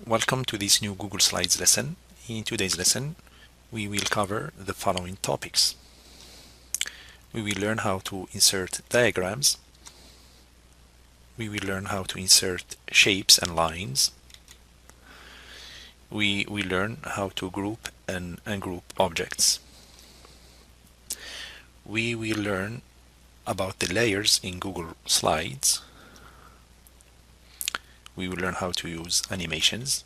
Welcome to this new Google Slides lesson. In today's lesson, we will cover the following topics. We will learn how to insert diagrams. We will learn how to insert shapes and lines. We will learn how to group and ungroup objects. We will learn about the layers in Google Slides. We will learn how to use animations.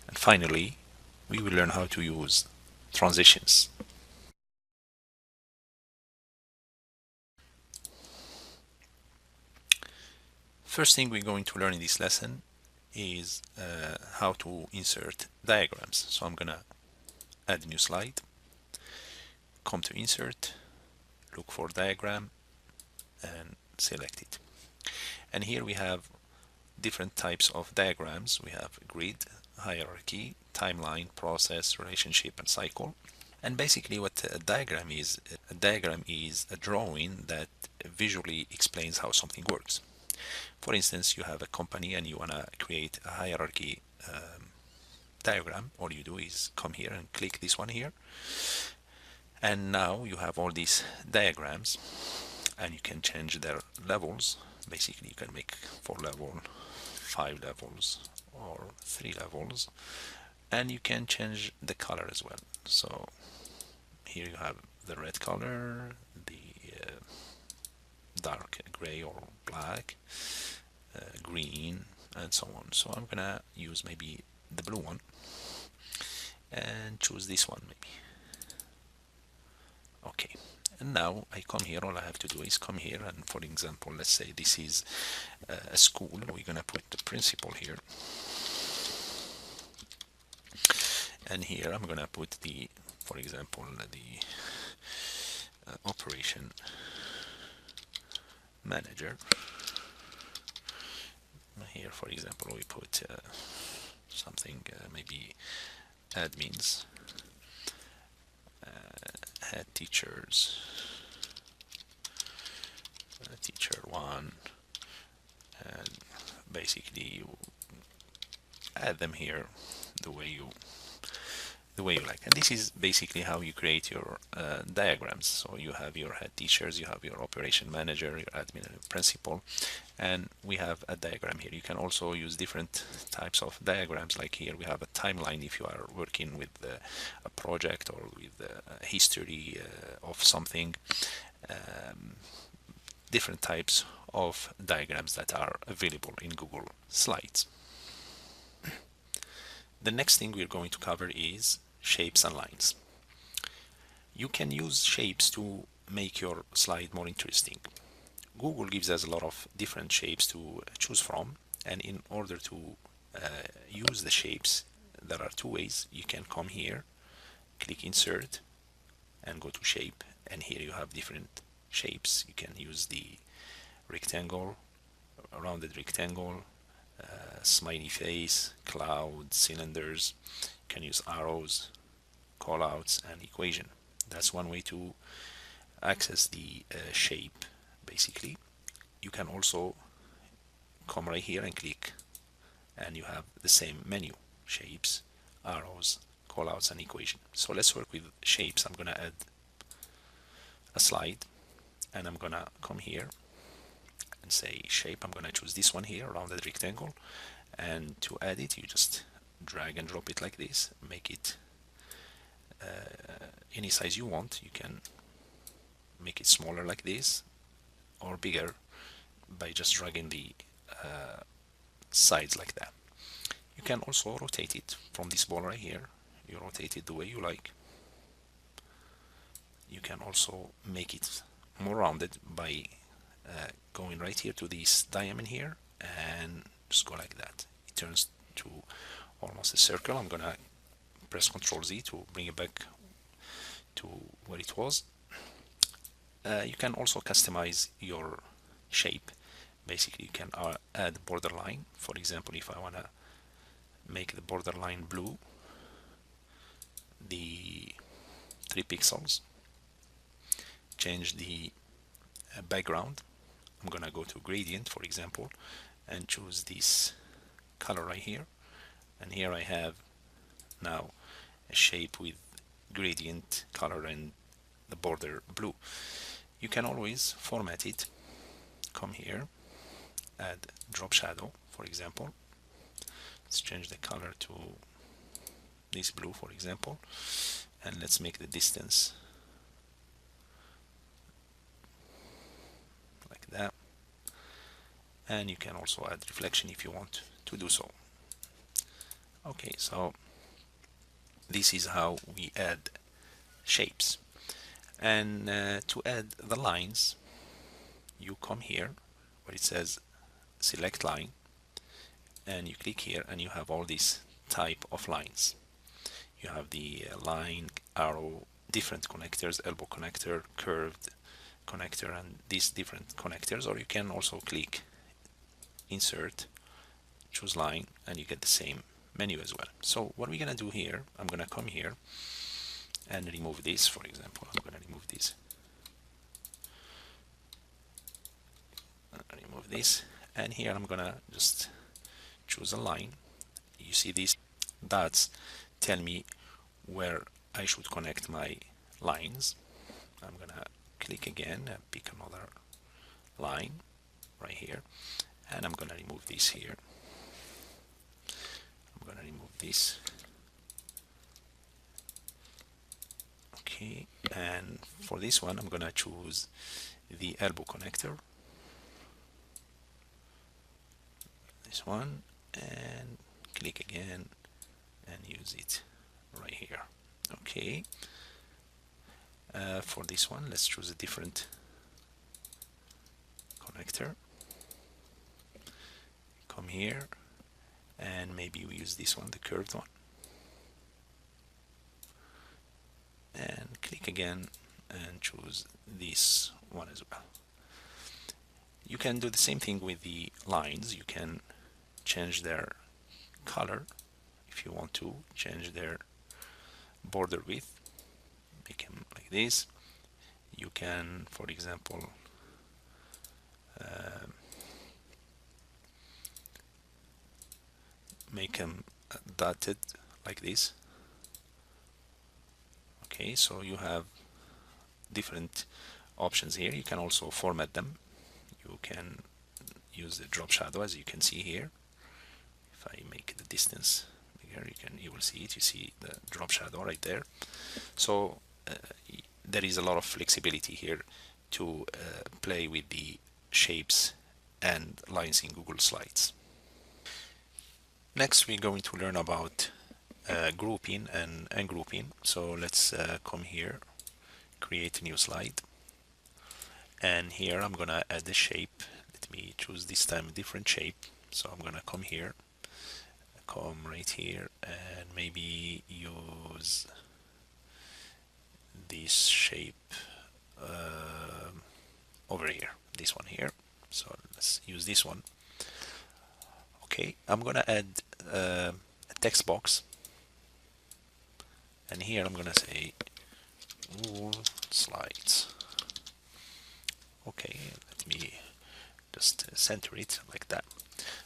And finally, we will learn how to use transitions. First thing we're going to learn in this lesson is how to insert diagrams. So I'm gonna add a new slide, come to insert, look for diagram and select it. And here we have different types of diagrams. We have grid, hierarchy, timeline, process, relationship and cycle. And basically what a diagram is a drawing that visually explains how something works. For instance, you have a company and you want to create a hierarchy diagram. All you do is come here and click this one here, and now you have all these diagrams and you can change their levels. Basically you can make 4 level, 5 levels or 3 levels, and you can change the color as well. So here you have the red color, the dark gray or black, green and so on. So I'm gonna use maybe the blue one and choose this one maybe. Okay, and now I come here. All I have to do is come here, and for example, let's say this is a school. We're gonna put the principal here, and here I'm gonna put the, for example, the operation manager. Here, for example, we put something maybe admins, head teachers, teacher 1, and basically you add them here the way you like. And this is basically how you create your diagrams. So you have your head teachers, you have your operation manager, your admin and principal, and we have a diagram here. You can also use different types of diagrams, like here we have a timeline if you are working with a project or with a history of something. Different types of diagrams that are available in Google Slides. The next thing we're going to cover is shapes and lines. You can use shapes to make your slide more interesting. Google gives us a lot of different shapes to choose from, and in order to use the shapes, there are 2 ways. You can come here, click insert and go to shape, and here you have different shapes. You can use the rectangle, rounded rectangle, smiley face, cloud, cylinders. You can use arrows, callouts and equation. That's one way to access the shape. Basically you can also come right here and click, and you have the same menu: shapes, arrows, callouts and equation. So let's work with shapes. I'm gonna add a slide, and I'm gonna come here and say shape. I'm gonna choose this one here, rounded rectangle, and to add it you just drag and drop it like this, make it any size you want. You can make it smaller like this or bigger by just dragging the sides like that. You can also rotate it from this ball right here. You rotate it the way you like. You can also make it more rounded by going right here to this diamond here and just go like that. It turns to almost a circle. I'm gonna press Ctrl Z to bring it back to where it was. You can also customize your shape. Basically you can add borderline. For example, if I want to make the borderline blue, the 3 pixels, change the background. I'm gonna go to gradient, for example, and choose this color right here. and here I have now a shape with gradient color and the border blue. You can always format it. Come here, add drop shadow, for example. Let's change the color to this blue, for example, and let's make the distance like that. And you can also add reflection if you want to do so. Okay, so this is how we add shapes. And to add the lines, you come here where it says select line, and you click here and you have all these type of lines. You have the line, arrow, different connectors, elbow connector, curved connector, and these different connectors. Or you can also click insert, choose line, and you get the same menu as well. So what we're gonna do here, I'm gonna come here and remove this. For example, I'm gonna remove this, and here I'm gonna just choose a line. You see these dots tell me where I should connect my lines. I'm gonna click again and pick another line right here, and I'm gonna remove this here. I'm gonna remove this. Okay, and for this one I'm gonna choose the elbow connector, this one, and click again and use it right here. Okay, for this one let's choose a different connector. Come here and maybe we use this one, the curved one, and click again and choose this one as well. You can do the same thing with the lines. You can change their color if you want to, change their border width, make them like this. You can, for example, make them dotted like this. Okay, so you have different options here. You can also format them. You can use the drop shadow, as you can see here. If I make the distance bigger, you will see it. You see the drop shadow right there. So there is a lot of flexibility here to play with the shapes and lines in Google Slides. Next, we're going to learn about grouping and ungrouping. So let's come here, create a new slide, and here I'm gonna add a shape. Let me choose this time a different shape. So I'm gonna come here, come right here, and maybe use this shape over here, this one here. So let's use this one. Okay, I'm gonna add a text box, and here I'm gonna say Google Slides. Okay, let me just center it like that.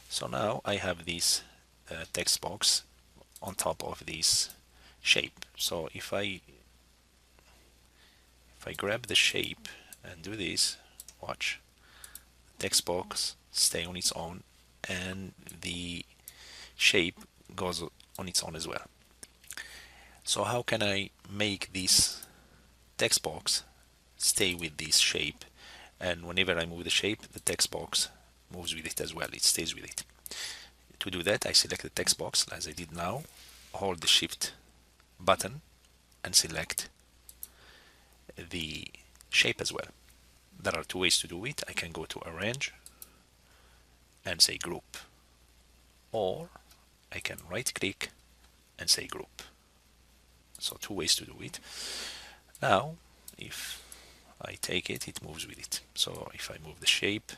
So now I have this text box on top of this shape. So if I grab the shape and do this, watch, the text box stay on its own and the shape goes on its own as well. So how can I make this text box stay with this shape, and whenever I move the shape, the text box moves with it as well, it stays with it? To do that, I select the text box as I did now, hold the shift button and select the shape as well. There are two ways to do it. I can go to arrange and say group, or I can right click and say group. So two ways to do it. Now if I take it, it moves with it. So if I move the shape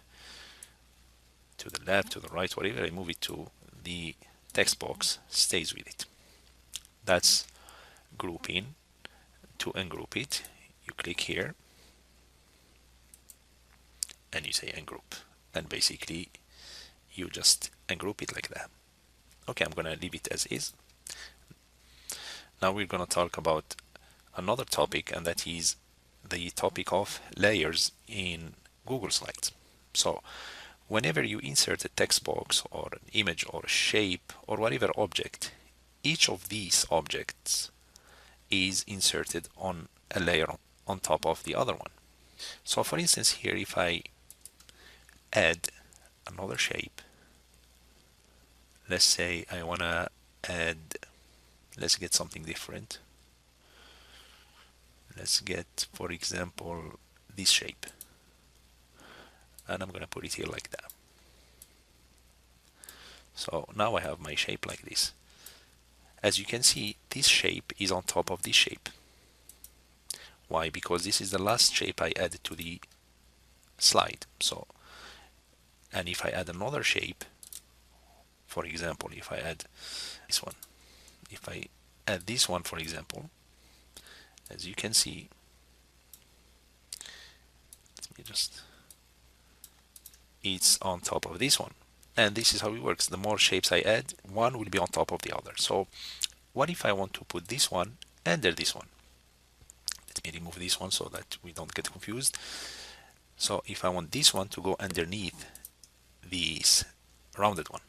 to the left, to the right, whatever I move it to, the text box stays with it. That's grouping. To ungroup it, you click here and you say ungroup, and basically you just ungroup it like that. Okay, I'm gonna leave it as is. Now we're gonna talk about another topic, and that is the topic of layers in Google Slides. So whenever you insert a text box or an image or a shape or whatever object, each of these objects is inserted on a layer on top of the other one. So for instance here, if I add another shape, let's say I want to add, let's get something different. Let's get, for example, this shape, and I'm going to put it here like that. So now I have my shape like this. As you can see, this shape is on top of this shape. Why? Because this is the last shape I added to the slide. So, and if I add another shape, for example, if I add this one, if I add this one, for example, as you can see, let me just, it's on top of this one. And this is how it works. The more shapes I add, one will be on top of the other. So what if I want to put this one under this one? Let me remove this one so that we don't get confused. So if I want this one to go underneath this rounded one,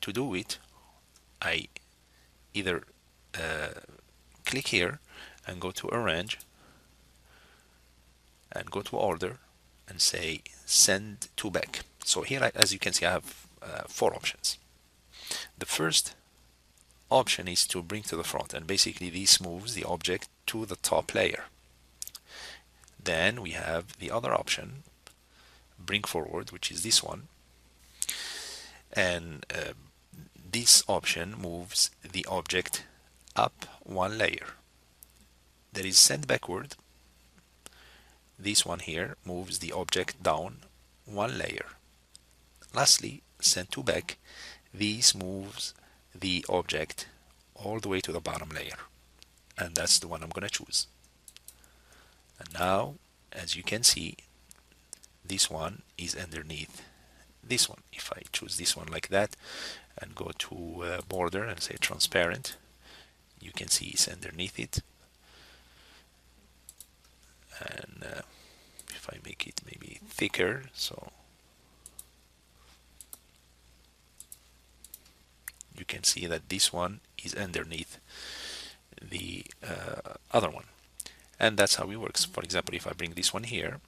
to do it, I either click here and go to arrange and go to order and say send to back. So here, as you can see, I have 4 options. The first option is to bring to the front, and basically this moves the object to the top layer. Then we have the other option, bring forward, which is this one, and this option moves the object up 1 layer. There is send backward. This one here moves the object down 1 layer. Lastly, send to back. This moves the object all the way to the bottom layer, and that's the one I'm going to choose. And now, as you can see, this one is underneath this one. If I choose this one like that and go to border and say transparent, you can see it's underneath it. And if I make it maybe thicker, so you can see that this one is underneath the other one. And that's how it works. For example, if I bring this one here,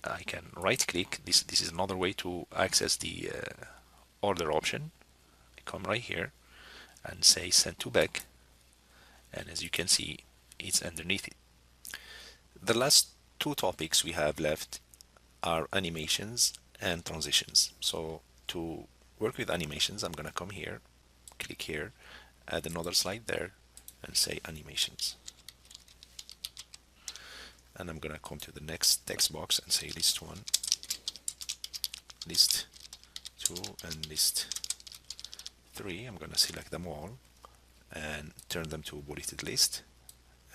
I can right click. This is another way to access the order option. I come right here and say send to back, and as you can see, it's underneath it. The last 2 topics we have left are animations and transitions. So to work with animations, I'm gonna come here, click here, add another slide there, and say animations. And I'm gonna come to the next text box and say list 1, list 2, and list 3. I'm gonna select them all and turn them to a bulleted list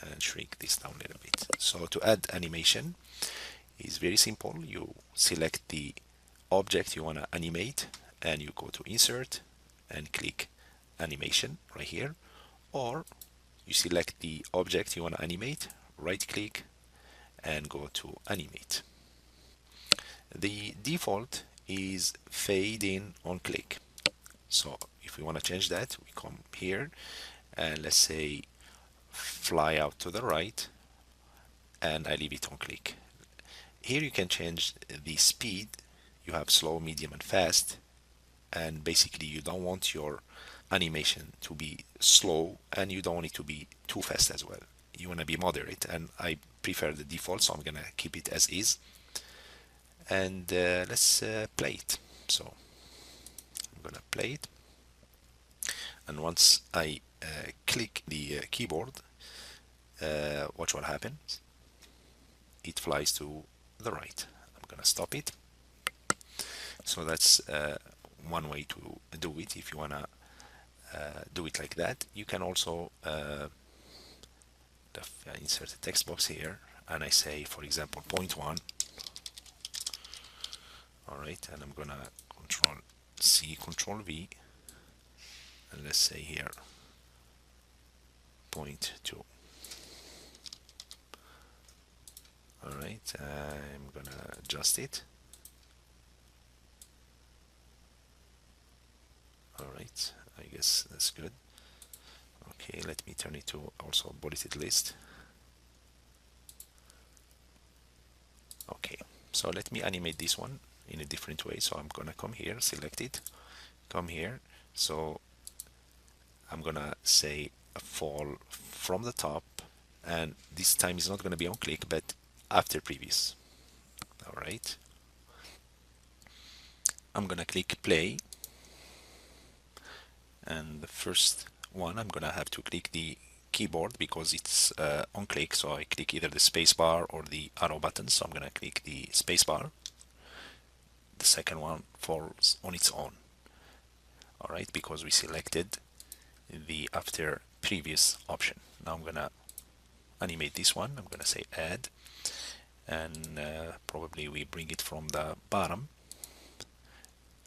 and shrink this down a little bit. So to add animation is very simple. You select the object you want to animate and you go to insert and click animation right here, or you select the object you want to animate, right click and go to animate. The default is fade in on click. So if we want to change that, we come here and let's say fly out to the right, and I leave it on click. Here you can change the speed. You have slow, medium, and fast, and basically you don't want your animation to be slow and you don't want it to be too fast as well. You want to be moderate, and I prefer the default, so I'm gonna keep it as is. And let's play it. So I'm gonna play it, and once I click the keyboard, watch what happens. It flies to the right. I'm gonna stop it. So that's one way to do it. If you wanna do it like that, you can also insert a text box here, and I say, for example, point 1. All right, and I'm gonna Control C, Control V, let's say here 0.2. All right, I'm gonna adjust it. All right, I guess that's good. Okay, let me turn it to also bulleted list. Okay, so let me animate this one in a different way. So I'm gonna come here, select it, come here. So I'm gonna say a fall from the top, and this time is not gonna be on click, but after previous. All right, I'm gonna click play, and the first one I'm gonna have to click the keyboard because it's on click, so I click either the space bar or the arrow button. So I'm gonna click the space bar. The second one falls on its own. All right, because we selected the after previous option. Now I'm gonna animate this one. I'm gonna say add, and probably we bring it from the bottom,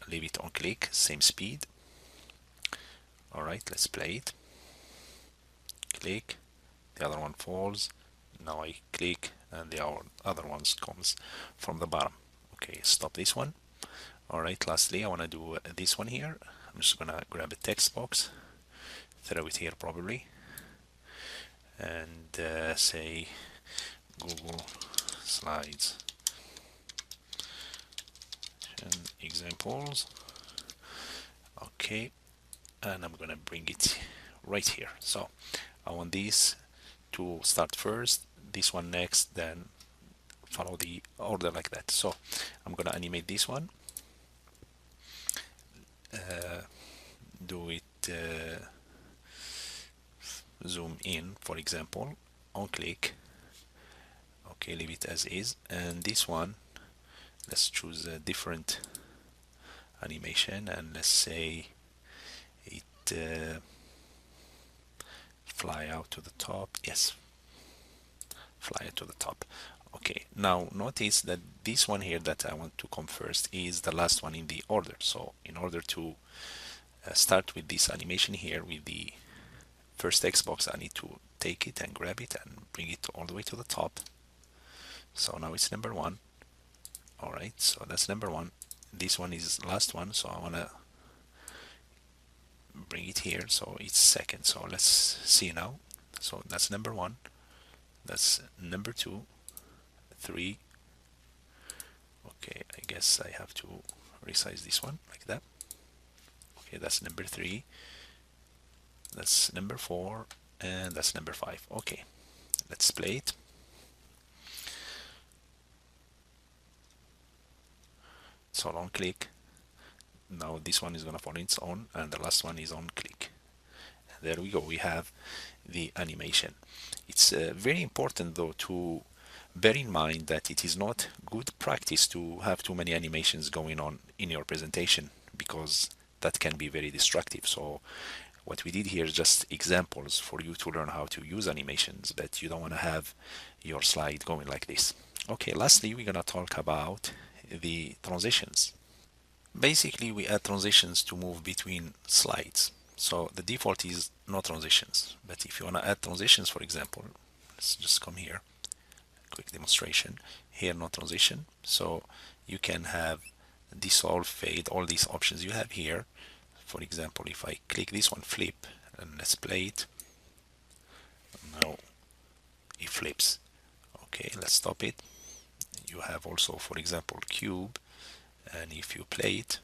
leave it on click, same speed. All right, let's play it. Click, the other one falls. Now I click, and the other ones comes from the bottom. Okay, stop this one. All right, lastly I want to do this one here. I'm just gonna grab a text box, throw it here probably, and say Google Slides and examples. Okay, and I'm gonna bring it right here. So I want this to start first, this one next, then follow the order like that. So I'm gonna animate this one, do it zoom in, for example, on click. Okay, leave it as is. And this one, let's choose a different animation, and let's say it fly out to the top. Yes, fly it to the top. Okay, now notice that this one here that I want to come first is the last one in the order. So in order to start with this animation here with the first text box, I need to take it and grab it and bring it all the way to the top. So now it's number one. All right, so that's number one. This one is last one, so I want to bring it here so it's second. So let's see now. So that's number one, that's number two, three. Okay, I guess I have to resize this one like that. Okay, that's number three, that's number four, and that's number five. Okay, let's play it. So on click. Now this one is gonna fall on its own, and the last one is on click. There we go, we have the animation. It's very important though to bear in mind that it is not good practice to have too many animations going on in your presentation, because that can be very destructive. So what we did here is just examples for you to learn how to use animations, but you don't want to have your slide going like this. Okay, lastly we're gonna talk about the transitions. Basically we add transitions to move between slides. So the default is no transitions, but if you want to add transitions, for example, let's just come here, quick demonstration here, no transition. So you can have dissolve, fade, all these options you have here. For example, if I click this one, flip, and let's play it, now it flips. Okay, let's stop it. You have also, for example, cube, and if you play it,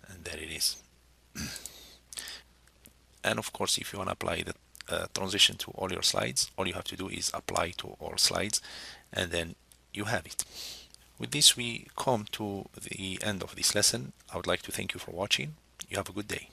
and there it is. And of course, if you want to apply the transition to all your slides, all you have to do is apply to all slides, and then you have it. With this, we come to the end of this lesson. I would like to thank you for watching. You have a good day.